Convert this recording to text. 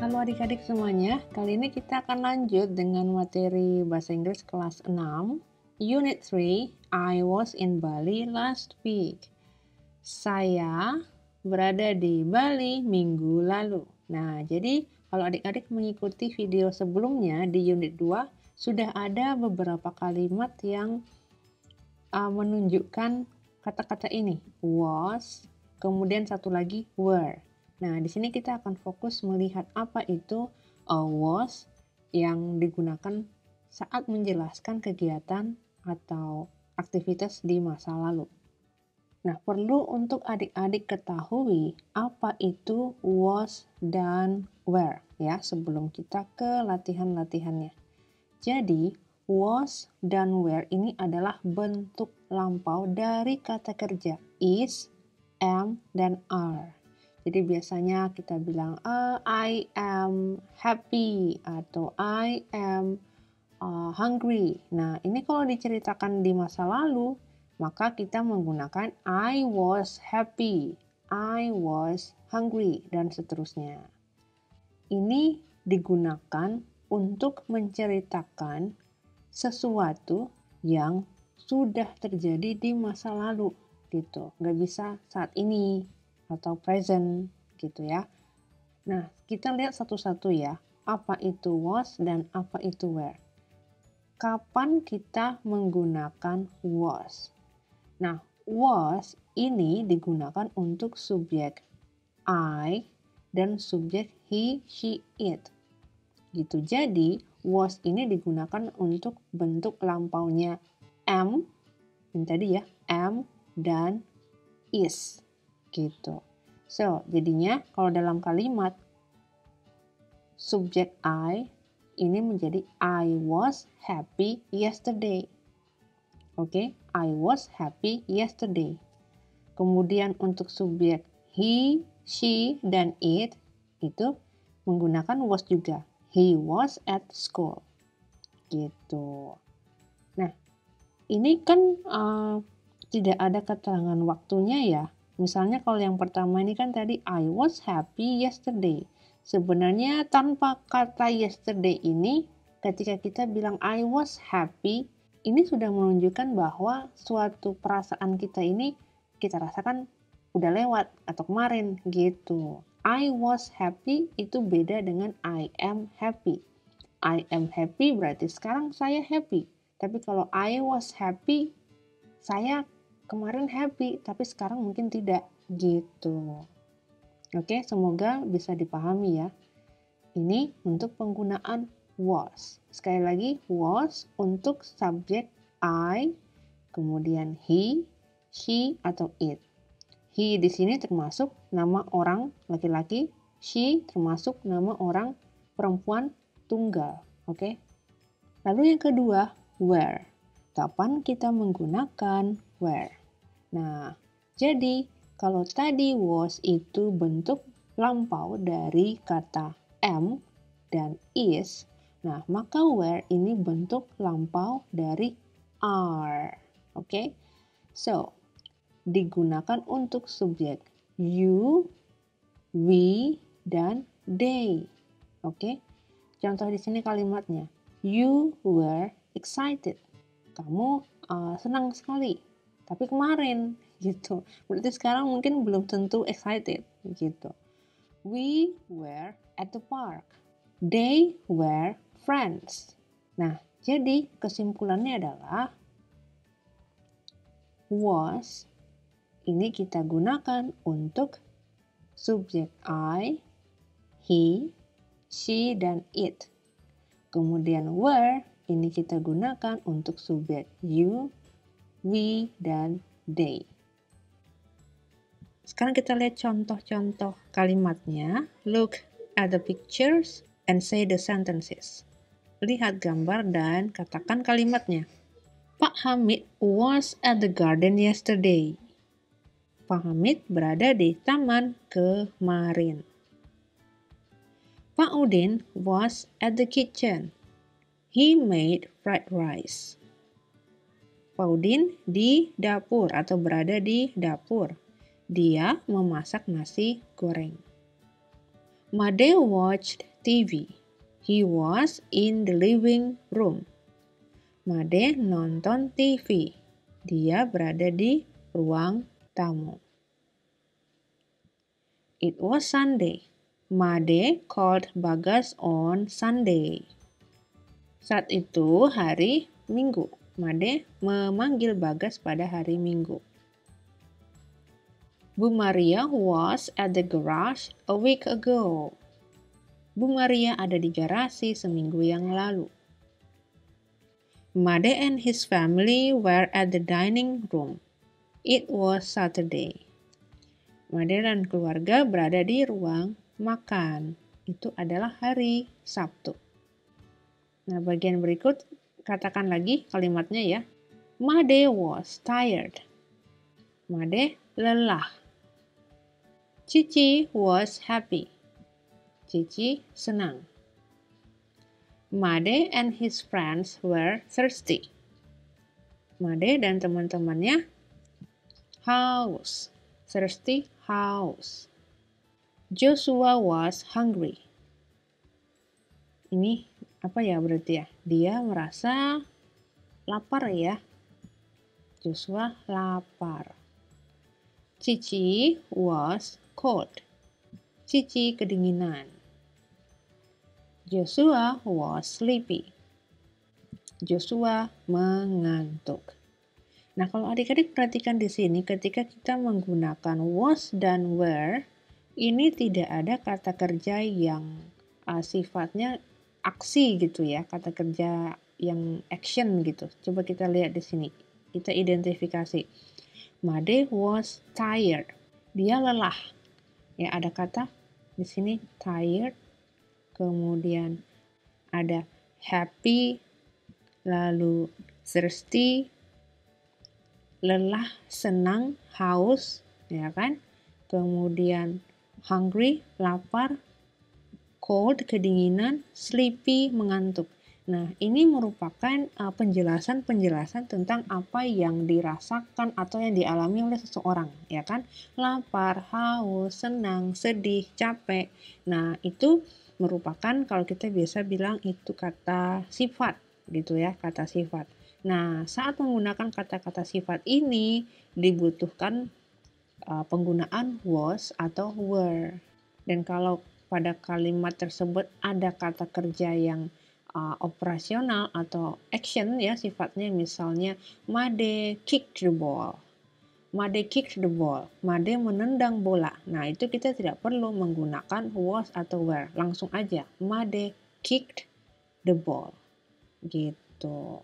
Halo adik-adik semuanya, kali ini kita akan lanjut dengan materi Bahasa Inggris kelas 6, Unit 3, I was in Bali last week. Saya berada di Bali minggu lalu. Nah, jadi kalau adik-adik mengikuti video sebelumnya di Unit 2, sudah ada beberapa kalimat yang menunjukkan kata-kata ini, was, kemudian satu lagi were. Nah, di sini kita akan fokus melihat apa itu was yang digunakan saat menjelaskan kegiatan atau aktivitas di masa lalu. Nah, perlu untuk adik-adik ketahui apa itu was dan were ya sebelum kita ke latihan-latihannya. Jadi, was dan were ini adalah bentuk lampau dari kata kerja is, am, dan are. Jadi biasanya kita bilang I am happy atau I am hungry. Nah, ini kalau diceritakan di masa lalu, maka kita menggunakan I was happy, I was hungry, dan seterusnya. Ini digunakan untuk menceritakan sesuatu yang sudah terjadi di masa lalu gitu. Nggak bisa saat ini atau present gitu ya. Nah, kita lihat satu-satu ya. Apa itu was dan apa itu were. Kapan kita menggunakan was? Nah, was ini digunakan untuk subjek I dan subjek he, she, it. Gitu. Jadi, was ini digunakan untuk bentuk lampaunya am, yang tadi ya, am dan is. Gitu. So, jadinya kalau dalam kalimat subjek I ini menjadi I was happy yesterday. Oke, I was happy yesterday. Kemudian untuk subjek he, she, dan it itu menggunakan was juga. He was at school. Gitu. Nah, ini kan tidak ada keterangan waktunya ya. Misalnya kalau yang pertama ini kan tadi I was happy yesterday. Sebenarnya tanpa kata yesterday ini, ketika kita bilang I was happy, ini sudah menunjukkan bahwa suatu perasaan kita ini kita rasakan udah lewat atau kemarin gitu. I was happy itu beda dengan I am happy. I am happy berarti sekarang saya happy. Tapi kalau I was happy, saya kemarin happy, tapi sekarang mungkin tidak gitu. Oke, semoga bisa dipahami ya. Ini untuk penggunaan was. Sekali lagi, was untuk subjek I, kemudian he, she, atau it. He di sini termasuk nama orang laki-laki, she termasuk nama orang perempuan tunggal. Oke? Lalu yang kedua, where. Kapan kita menggunakan where? Nah, jadi kalau tadi was itu bentuk lampau dari kata am dan is, nah maka where ini bentuk lampau dari are. Oke? So, digunakan untuk subjek you, we, dan they. Oke? Contoh di sini kalimatnya. You were excited. Kamu senang sekali. Tapi kemarin gitu. Berarti sekarang mungkin belum tentu excited gitu. We were at the park. They were friends. Nah, jadi kesimpulannya adalah was ini kita gunakan untuk subjek I, he, she, dan it. Kemudian were ini kita gunakan untuk subjek you, we, dan they. Sekarang kita lihat contoh-contoh kalimatnya. Look at the pictures and say the sentences. Lihat gambar dan katakan kalimatnya. Pak Hamid was at the garden yesterday. Pak Hamid berada di taman kemarin. Pak Udin was at the kitchen. He made fried rice. Pak Udin di dapur atau berada di dapur. Dia memasak nasi goreng. Made watched TV. He was in the living room. Made nonton TV. Dia berada di ruang tamu. It was Sunday. Made called Bagas on Sunday. Saat itu hari Minggu. Made memanggil Bagas pada hari Minggu. Bu Maria was at the garage a week ago. Bu Maria ada di garasi seminggu yang lalu. Made and his family were at the dining room. It was Saturday. Made dan keluarga berada di ruang makan. Itu adalah hari Sabtu. Nah, bagian berikut katakan lagi kalimatnya ya. Made was tired. Made lelah. Cici was happy. Cici senang. Made and his friends were thirsty. Made dan teman-temannya haus. Thirsty, haus. Joshua was hungry. Ini apa ya berarti ya? Dia merasa lapar ya. Joshua lapar. Cici was cold. Cici kedinginan. Joshua was sleepy. Joshua mengantuk. Nah, kalau adik-adik perhatikan di sini ketika kita menggunakan was dan were, ini tidak ada kata kerja yang sifatnya aksi gitu ya, kata kerja yang action gitu. Coba kita lihat di sini. Kita identifikasi. Made was tired. Dia lelah. Ya, ada kata di sini tired, kemudian ada happy, lalu thirsty, lelah, senang, haus, ya kan? Kemudian hungry, lapar, cold, kedinginan, sleepy, mengantuk. Nah, ini merupakan penjelasan-penjelasan tentang apa yang dirasakan atau yang dialami oleh seseorang, ya kan? Lapar, haus, senang, sedih, capek. Nah, itu merupakan kalau kita biasa bilang itu kata sifat, gitu ya, kata sifat. Nah, saat menggunakan kata-kata sifat ini dibutuhkan penggunaan was atau were. Dan kalau pada kalimat tersebut ada kata kerja yang operasional atau action ya sifatnya, misalnya Made kicked the ball. Made kicked the ball. Made menendang bola. Nah, itu kita tidak perlu menggunakan was atau were. Langsung aja Made kicked the ball. Gitu.